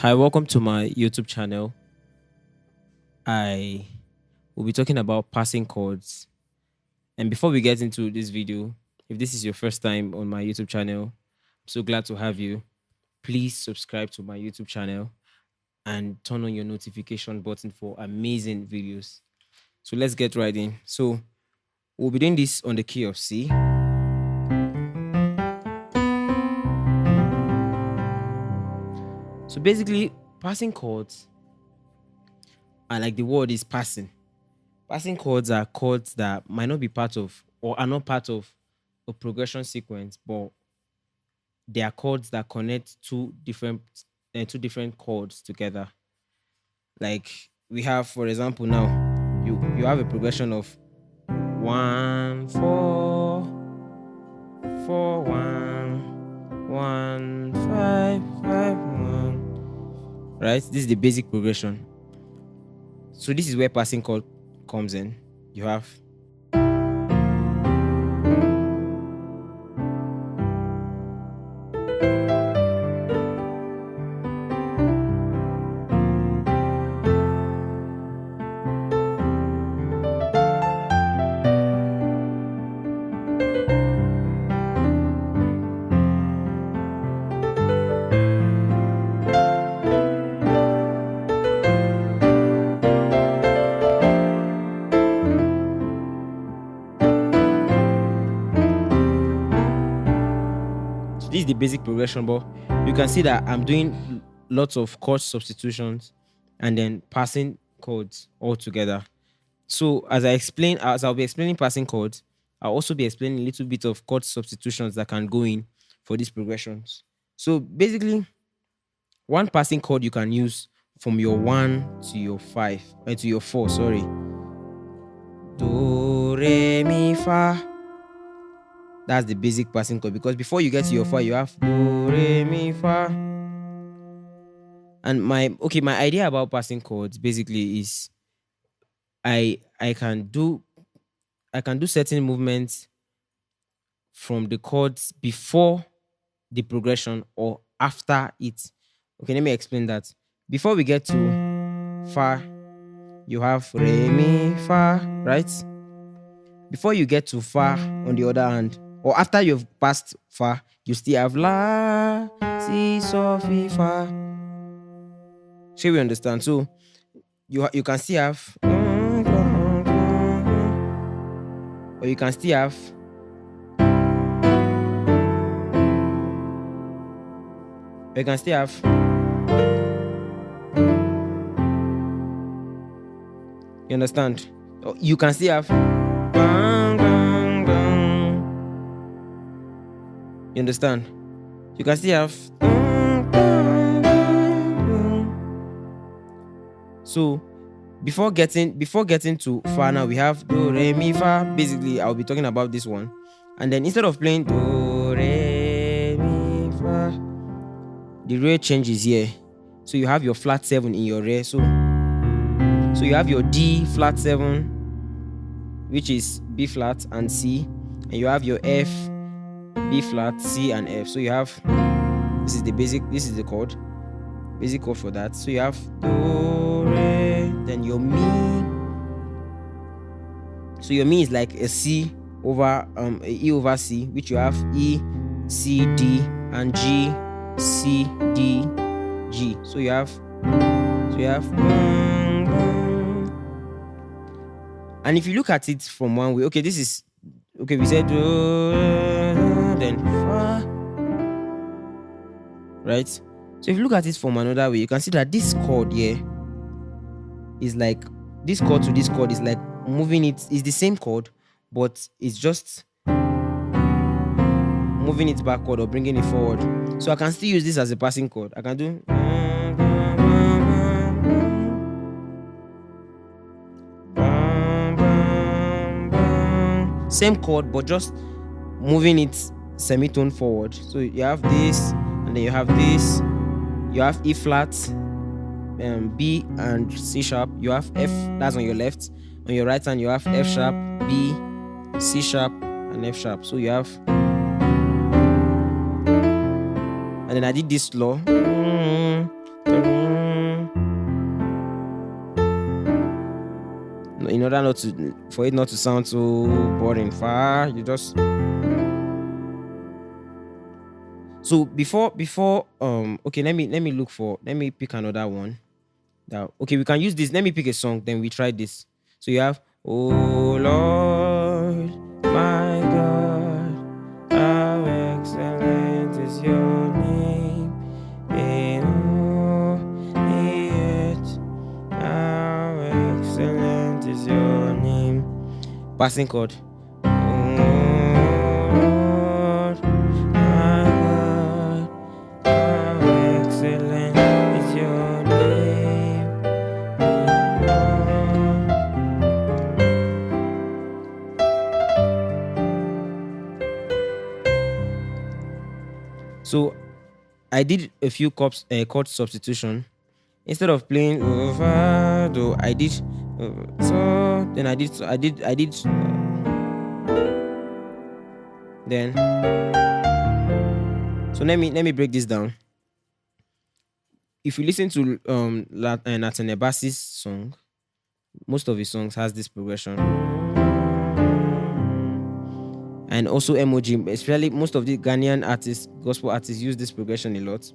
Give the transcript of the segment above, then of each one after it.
Hi, welcome to my YouTube channel. I will be talking about passing chords. And before we get into this video, if this is your first time on my YouTube channel, I'm so glad to have you. Please subscribe to my YouTube channel and turn on your notification button for amazing videos. So let's get right in. So we'll be doing this on the key of C. So basically, passing chords are like the word is passing. Passing chords are chords that might not be part of or are not part of a progression sequence, but they are chords that connect two different chords together. Like we have, for example, now you have a progression of 1 4 1 1 5 5 1. Right? This is the basic progression. So this is where passing chord comes in. You have this is the basic progression, but you can see that I'm doing lots of chord substitutions and then passing chords all together. So as I'll be explaining passing chords, I'll also be explaining a little bit of chord substitutions that can go in for these progressions. So basically, one passing chord you can use from your 1 to your 5, to your 4, sorry. Do, re, mi, fa. That's the basic passing chord, because before you get to your fa, you have do, re, mi, fa. And my idea about passing chords basically is I can do certain movements from the chords before the progression or after it. Okay, let me explain that. Before we get to fa, you have re, mi, fa, right? Before you get to fa, on the other hand, or after you've passed fa, you still have la, si, so, fi, fa. Shall we understand? So you can still have, or you can still have, you understand? You can still have, you understand? You can still have. So before getting to fa, now we have do, re, mi, fa. Basically, I'll be talking about this one. And then instead of playing do, re, mi, fa, the re changes here. So you have your flat 7 in your re. So you have your D flat 7, which is B flat and C, and you have your F, B flat, C, and F. So you have, this is the chord, basic chord for that. So you have do, re, then your mi. So your mi is like a C over a E over C, which you have E, C, D, and G, C, D, G. So you have, and if you look at it from one way, we said then fa, right? So if you look at it from another way, you can see that this chord here is like, this chord to this chord is like moving it, is the same chord, but it's just moving it backward or bringing it forward. So I can still use this as a passing chord. I can do same chord, but just moving it semitone forward. So you have this, and then you have this. You have E flat, B and C sharp. You have F, that's on your left. On your right hand, you have F sharp, B, C sharp, and F sharp. So you have, and then I did this slow. order not to for it not to sound so boring. Far you just so before okay, let me pick another one. Now, okay, we can use this. Let me pick a song, then we try this. So you have, oh Lord, my God, how excellent is your name in all the earth. How excellent is your name. Passing chord. Oh Lord, my God, how excellent is your name. So I did a few chord substitution. Instead of playing do, I did so. Then I did then. So let me break this down. If you listen to Nathan Ebasi's song, most of his songs has this progression. And also emoji, especially most of the Ghanaian artists, gospel artists use this progression a lot.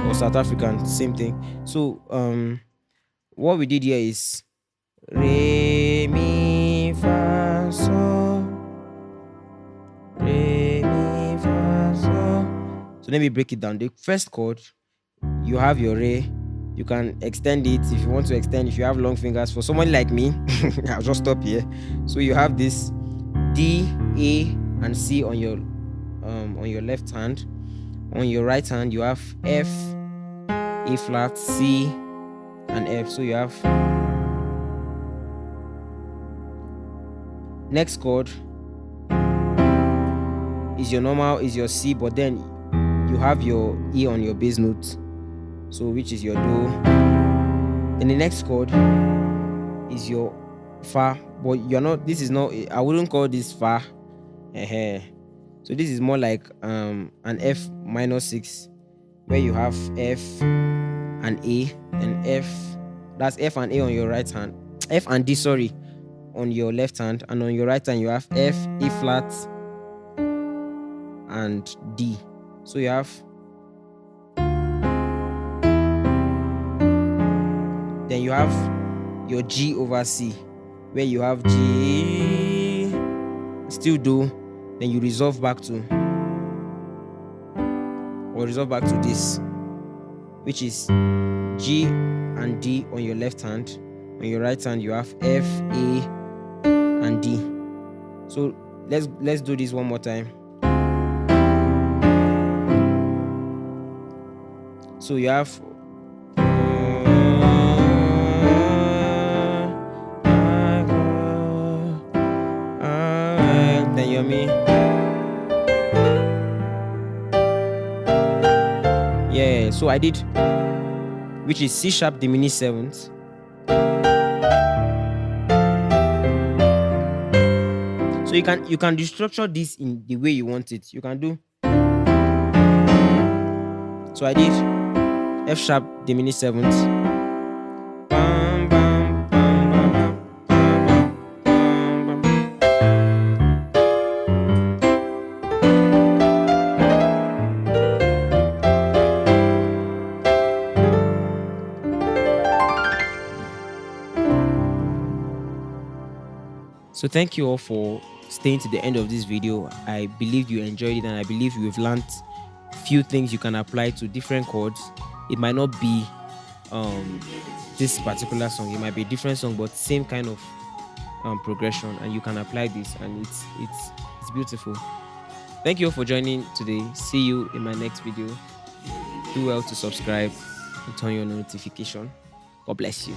Or South African, same thing. So what we did here is re mi fa sol, re mi fa sol. So let me break it down. The first chord, you have your re. You can extend it if you want to extend. If you have long fingers, for someone like me, I'll just stop here. So you have this D, A, and C on your left hand. On your right hand, you have F, A flat, C, and F. So you have next chord is your C, but then you have your E on your bass note. So which is your do. And the next chord is your fa, but this is not, I wouldn't call this fa. So this is more like an F minor 6, where you have F and A, and F, that's F and A on your right hand, F and D, sorry, on your left hand, and on your right hand you have F, A flat, and D. So you have, then you have your G over C, where you have G, still do, then you resolve back to this, which is G and D on your left hand. On your right hand you have F, A, and D. So let's do this one more time. So you have then you're me. Yeah, so I did, which is C sharp diminished 7th. So you can restructure this in the way you want it. You can do. So I did F sharp diminished 7th. So thank you all for staying to the end of this video. I believe you enjoyed it, and I believe you've learned few things you can apply to different chords. It might not be this particular song, it might be a different song, but same kind of progression, and you can apply this, and it's beautiful. Thank you all for joining today. See you in my next video. Do well to subscribe and turn on your notification. God bless you.